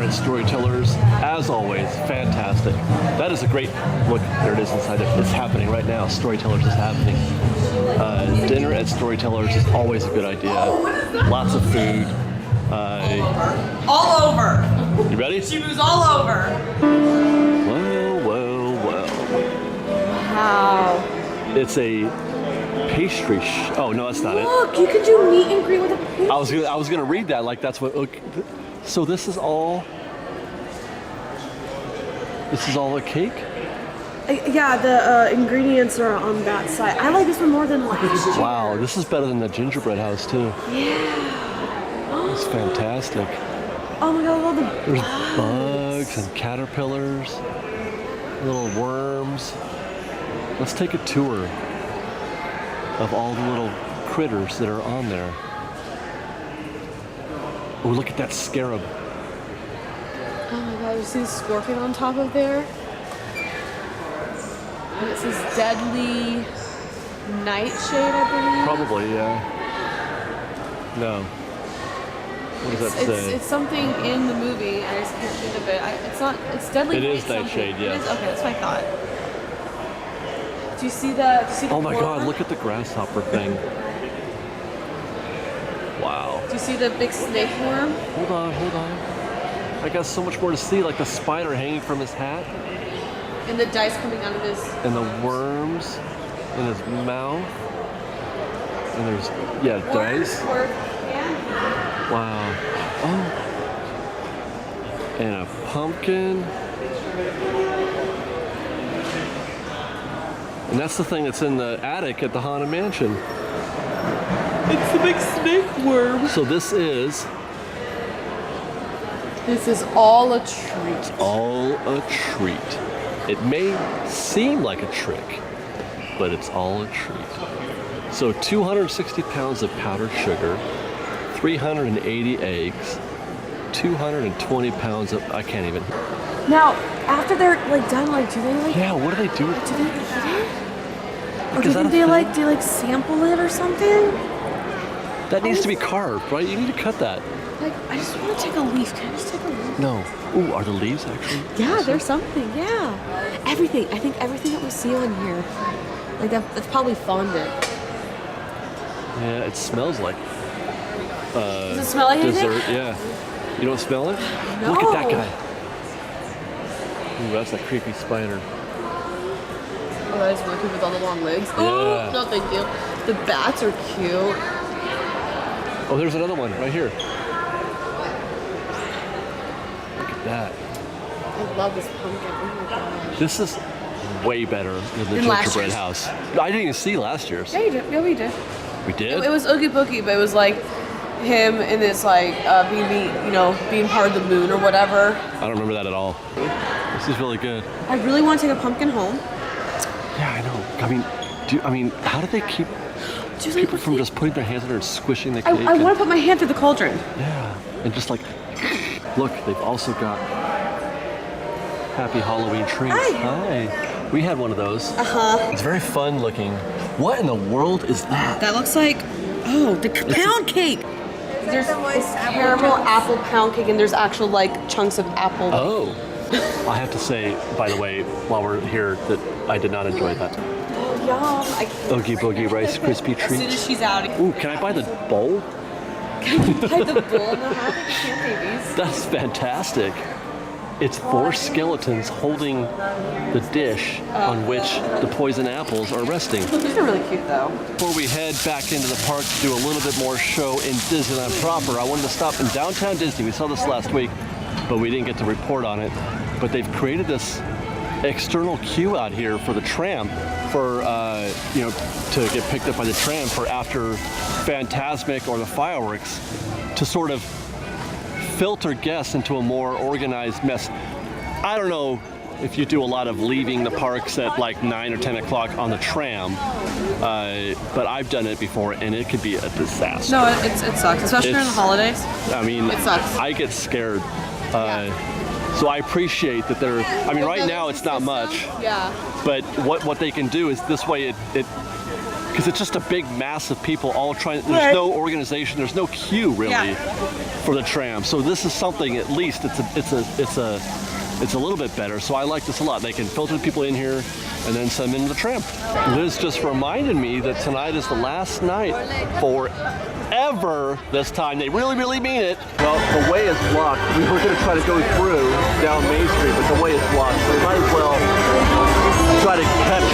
at Storytellers. As always, fantastic. That is a great look. There it is inside it. It's happening right now. Storytellers is happening. Dinner at Storytellers is always a good idea. Lots of food. All over. You ready? She moves all over. Well. Wow. It's a pastry. Oh no, that's not it. Look, you can do meet and greet with a pastry. I was gonna read that like that's what. Okay. So this is all. This is all a cake. Yeah, the ingredients are on that side. I like this one more than last year. Wow, this is better than the gingerbread house too. Yeah. It's fantastic. Oh my god, I love the There's bugs and caterpillars, little worms. Let's take a tour of all the little critters that are on there. Oh, look at that scarab. Oh my god, you see the scorpion on top of there? And it says deadly nightshade, I believe. Probably, yeah. No. What does that say? It's something in the movie. I just can't think of it. It's not. It's deadly. It is something. nightshade, yes. It is? Okay, that's what I thought. Do you see the? Oh my god! Look at the grasshopper thing. Wow. Do you see the big snake worm? Hold on. I got so much more to see, like the spider hanging from his hat. And the dice coming out of his... And the worms in his mouth. And there's, dice. Wow. Oh. And a pumpkin. And that's the thing that's in the attic at the Haunted Mansion. It's the big snake worm. So this is all a treat. It's all a treat. It may seem like a trick, but it's all a treat. So 260 pounds of powdered sugar, 380 eggs, 220 pounds of, I can't even. Now, after they're like done, like do they like? Yeah, what do they do? Do they eat it? Or Is do that they a like thing? do you like sample it or something? That needs to be carved, right? You need to cut that. Like, I just want to take a leaf. Can I just take a leaf? No. Ooh, are the leaves actually? Yeah, there's something. Yeah, everything. I think everything that we see on here, like that's probably fondant. Yeah, it smells like Does it smell like dessert. anything? Yeah. You don't smell it? No. Look at that guy. Ooh, that's a creepy spider. Oh, that is really cute with all the long legs. Yeah. Oh, no, thank you. The bats are cute. Oh, there's another one right here. Look at that. I love this pumpkin. Oh my gosh. This is way better than the Than last gingerbread year's. house. I didn't even see last year's. Yeah, you did. Yeah, we did. We did? It was Oogie Boogie, but it was like him and this like being part of the moon or whatever. I don't remember that at all. This is really good. I really want to take a pumpkin home. Yeah, I know. I mean, how do they keep people from just putting their hands in there and squishing the cake? I want to put my hand through the cauldron. Yeah, and just like, look, they've also got Happy Halloween treats. Hi. We had one of those. It's very fun looking. What in the world is that? That looks like, the pound cake. There's caramel apple pound cake, and there's actual like chunks of apple. Oh. I have to say, by the way, while we're here, that I did not enjoy that. Oh, yum. Oogie Boogie Rice Krispie As soon as treats. she's out. Ooh, can I buy the bowl? Can you buy the bowl? No, how can babies? That's fantastic. It's 4 skeletons holding the dish on which the poison apples are resting. These are really cute though. Before we head back into the park to do a little bit more show in Disneyland proper, I wanted to stop in downtown Disney. We saw this last week, but we didn't get to report on it. But they've created this external queue out here for the tram, for to get picked up by the tram for after Fantasmic or the fireworks, to sort of filter guests into a more organized mess. I don't know if you do a lot of leaving the parks at like 9 or 10 o'clock on the tram, but I've done it before and it could be a disaster. No, it sucks, especially during the holidays. I mean, it sucks. I get scared. So I appreciate that they're, I mean, right now it's not much. Yeah. But what they can do is this way it because it's just a big mass of people all trying. There's no organization. There's no queue really for the tram. So this is something. At least it's a little bit better. So I like this a lot. They can filter people in here and then send them into the tram. Liz just reminded me that tonight is the last night for ever this time. They really, really mean it. Well, the way is blocked. We were going to try to go through down Main Street, but the way is blocked. So we might as well try to catch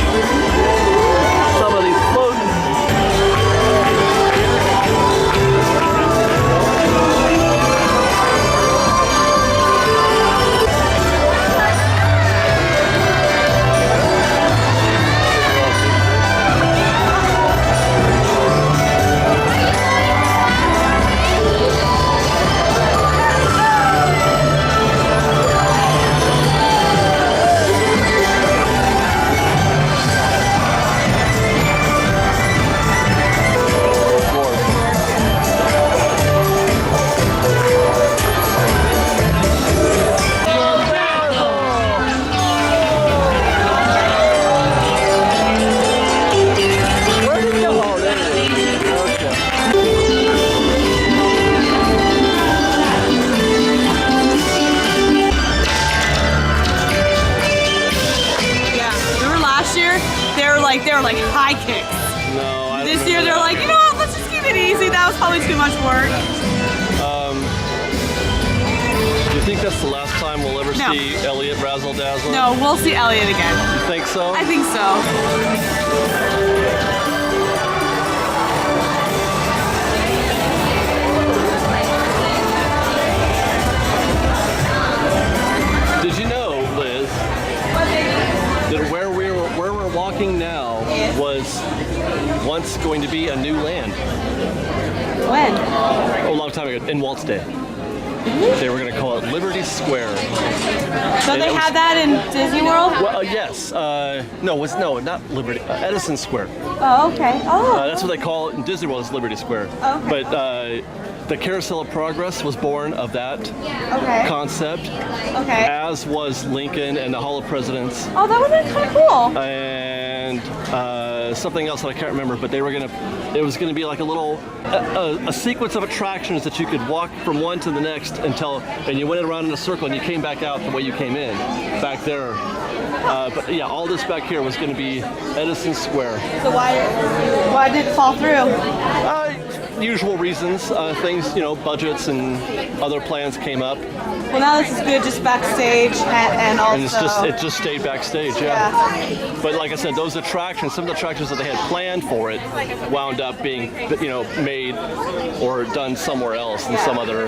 some of these floats. They were like high kicks. No, I this year they're like, you know what, let's just keep it easy. That was probably too much work. Do you think that's the last time we'll ever see Elliot razzle dazzle? No, we'll see Elliot again. You think so? I think so. Did you know, Liz, that where we're walking now was once going to be a new land? When? Oh, a long time ago, in Walt's day. They were going to call it Liberty Square. So they had that in Disney World? Well, yes. No, not Liberty. Edison Square. Oh, okay. Oh. That's what they call it in Disney World. Is Liberty Square. Oh, okay. But the Carousel of Progress was born of that concept. Okay. As was Lincoln and the Hall of Presidents. Oh, that would have been kind of cool. And something else that I can't remember, but it was gonna be like a little a sequence of attractions that you could walk from one to the next and you went around in a circle and you came back out the way you came in back there. But yeah, all this back here was going to be Edison Square. So why did it fall through? Usual reasons, things, budgets and other plans came up. Well, now this is good, just backstage and also. And it just stayed backstage, yeah. But like I said, those attractions, some of the attractions that they had planned for it, wound up being, made or done somewhere else in some other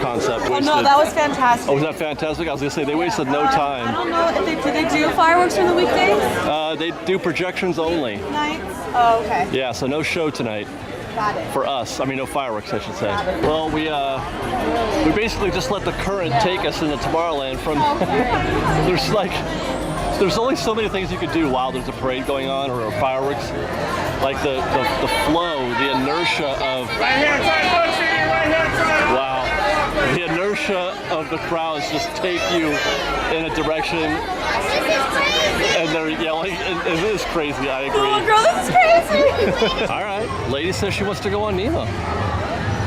concept. Oh no, that was fantastic. Oh, was that fantastic? I was gonna say they wasted no time. I don't know. Did they do fireworks on the weekdays? They do projections only. Nights? Oh, okay. Yeah, so no show tonight. Got it. For us. I mean, no fireworks, I should say. Well, we basically just let the current take us into Tomorrowland from there's only so many things you could do while there's a parade going on or fireworks. Like the flow, the inertia of wow. The inertia of the crowds just take you in a direction and they're yelling. It is crazy, I agree. Oh girl, this is crazy. All right, lady says she wants to go on Nemo.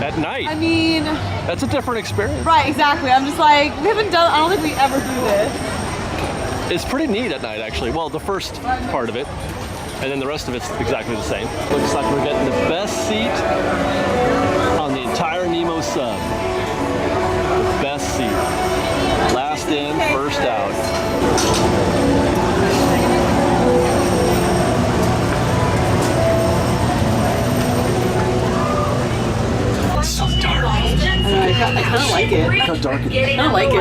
At night. I mean, that's a different experience. Right, exactly. I'm just like, I don't think we ever do this. It's pretty neat at night, actually. Well, the first part of it, and then the rest of it's exactly the same. Looks like we're getting the best seat on the entire Nemo sub. The best seat. Last in, first out. It's so dark. I kind of like it. Look how dark it is. I kind of like it.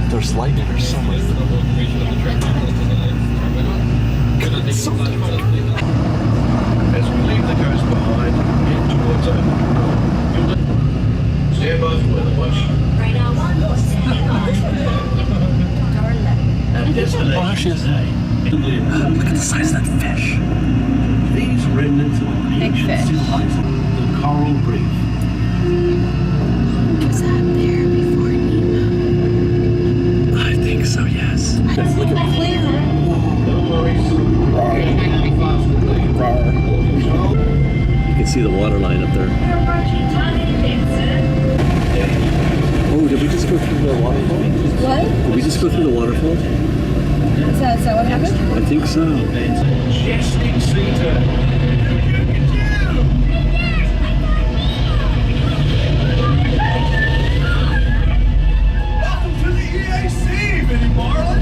There's light in here somewhere. It's so dark. As we leave the coast behind, head towards open. Stay above weather watch. Right now, Our destination today. Look at the size of that fish. These remnants of ancient civilization, the coral reef. was that there before Nemo? I think so, yes. Look at clear. No worries. see the water line up there. Oh, did we just go through the waterfall? What? Did we just go through the waterfall? Is that what happened? I think so. Majestic Cedar. Welcome to the EAC, Vinnie Marlin.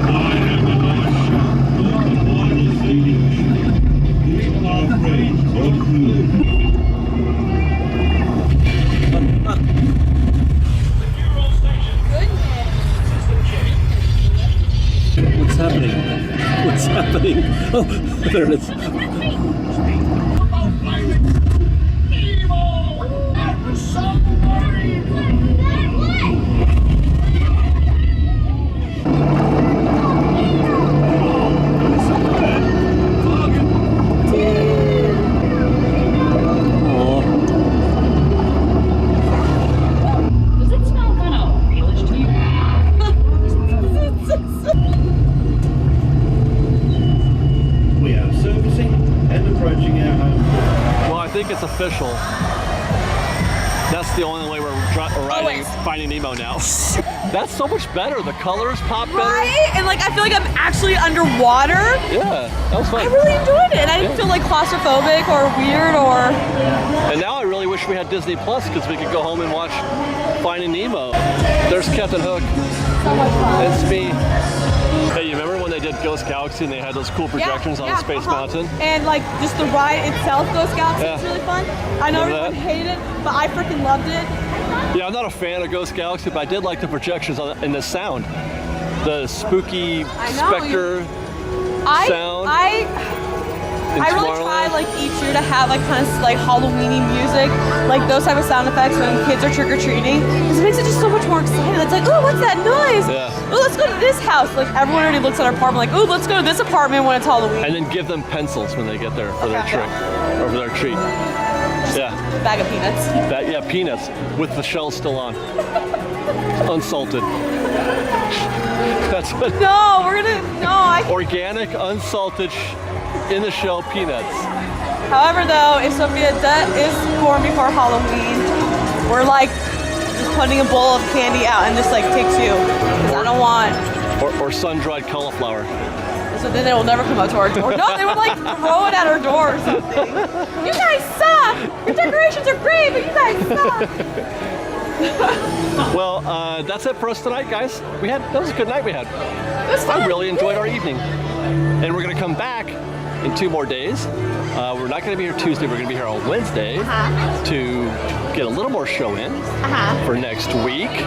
I am the North Waterless leading people are afraid of food. What's happening? What's happening? Oh, there it is. Does it smell kind of realish to you? We are servicing and approaching our home. Well, I think it's official. That's the only way we're riding Finding Nemo now. That's so much better. The colors pop better. Right? And like I feel like I'm actually underwater. Yeah, that was fun. I really enjoyed it. And I didn't feel like claustrophobic or weird or... And now I really wish we had Disney Plus because we could go home and watch Finding Nemo. There's Captain Hook. So much fun. It's me. Hey, you remember when they did Ghost Galaxy and they had those cool projections on Space Mountain? And like just the ride itself, Ghost Galaxy, was really fun. I know Remember everyone that? hated it, but I freaking loved it. Yeah, I'm not a fan of Ghost Galaxy, but I did like the projections on and the sound. The spooky specter sound. I really try like each year to have like kind of like Halloweeny music, like those type of sound effects when kids are trick-or-treating. Because it makes it just so much more exciting. It's like, oh, what's that noise? Yeah. Oh, let's go to this house. Like everyone already looks at our apartment like, oh, let's go to this apartment when it's Halloween. And then give them pencils when they get there for their trick or for their treat. Yeah. Bag of peanuts. Yeah, peanuts with the shell still on. Unsalted. That's what. No, we're gonna, no, I Organic, unsalted, in the shell peanuts. However, though, if Sophia is born before Halloween, we're like just putting a bowl of candy out and just like take two. 'Cause I don't want. Or sun-dried cauliflower. So then they will never come out to our door. No, they would like throw it at our door or something. You guys suck! Your decorations are great, but you guys suck! Well, that's it for us tonight, guys. That was a good night we had. It was fun. I really enjoyed our evening. And we're gonna come back in 2 more days. We're not gonna be here Tuesday, we're gonna be here on Wednesday to get a little more show in for next week.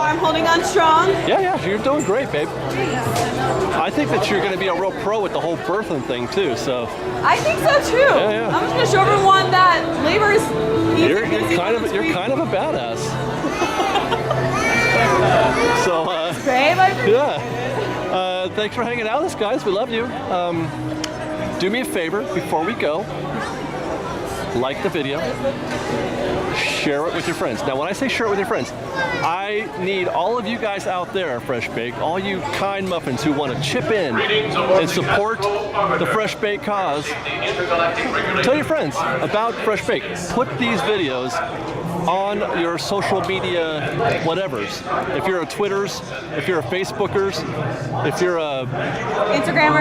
I'm holding on strong. Yeah, you're doing great, babe. I think that you're gonna be a real pro with the whole birthing thing too, so. I think so too. Yeah. I'm just gonna show everyone that labor is easy. You're kind of a badass. So, Babe, I appreciate yeah. Thanks for hanging out with us, guys. We love you. Do me a favor before we go. Like the video. Share it with your friends. Now, when I say share it with your friends, I need all of you guys out there, Fresh Bake, all you kind muffins who want to chip in and support the Fresh Bake cause. Tell your friends about Fresh Bake. Put these videos on your social media whatevers. If you're a Twitters, if you're a Facebookers, if you're a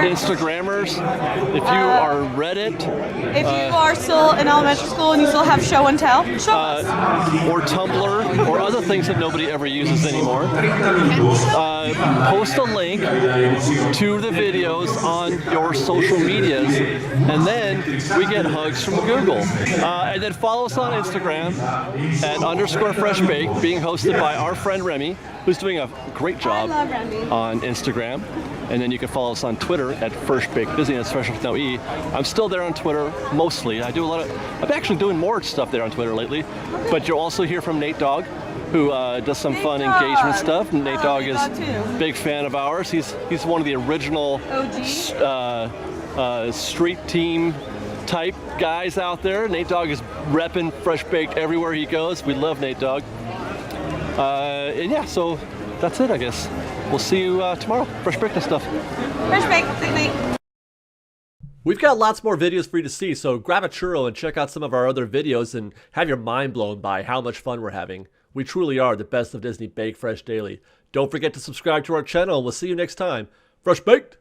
Instagrammers, if you are Reddit, if you are still in elementary school and you still have show and tell, show us. Or Tumblr, or other things that nobody ever uses anymore. Post a link to the videos on your social medias, and then we get hugs from Google. And then follow us on Instagram at _FreshBake, being hosted by our friend Remy, who's doing a great job on Instagram. And then you can follow us on Twitter at FreshBakeDisney, that's Fresh with no E. I'm still there on Twitter, mostly. I'm actually doing more stuff there on Twitter lately. But you'll also hear from Nate Dogg, who does some fun engagement stuff. Nate Dogg is a big fan of ours. He's one of the original street team type guys out there. Nate Dogg is repping Fresh Baked everywhere he goes. We love Nate Dogg. And yeah, so that's it, I guess. We'll see you tomorrow. Fresh Baked and stuff. Fresh Baked. Good night. We've got lots more videos for you to see, so grab a churro and check out some of our other videos and have your mind blown by how much fun we're having. We truly are the best of Disney Bake Fresh Daily. Don't forget to subscribe to our channel and we'll see you next time. Fresh Baked!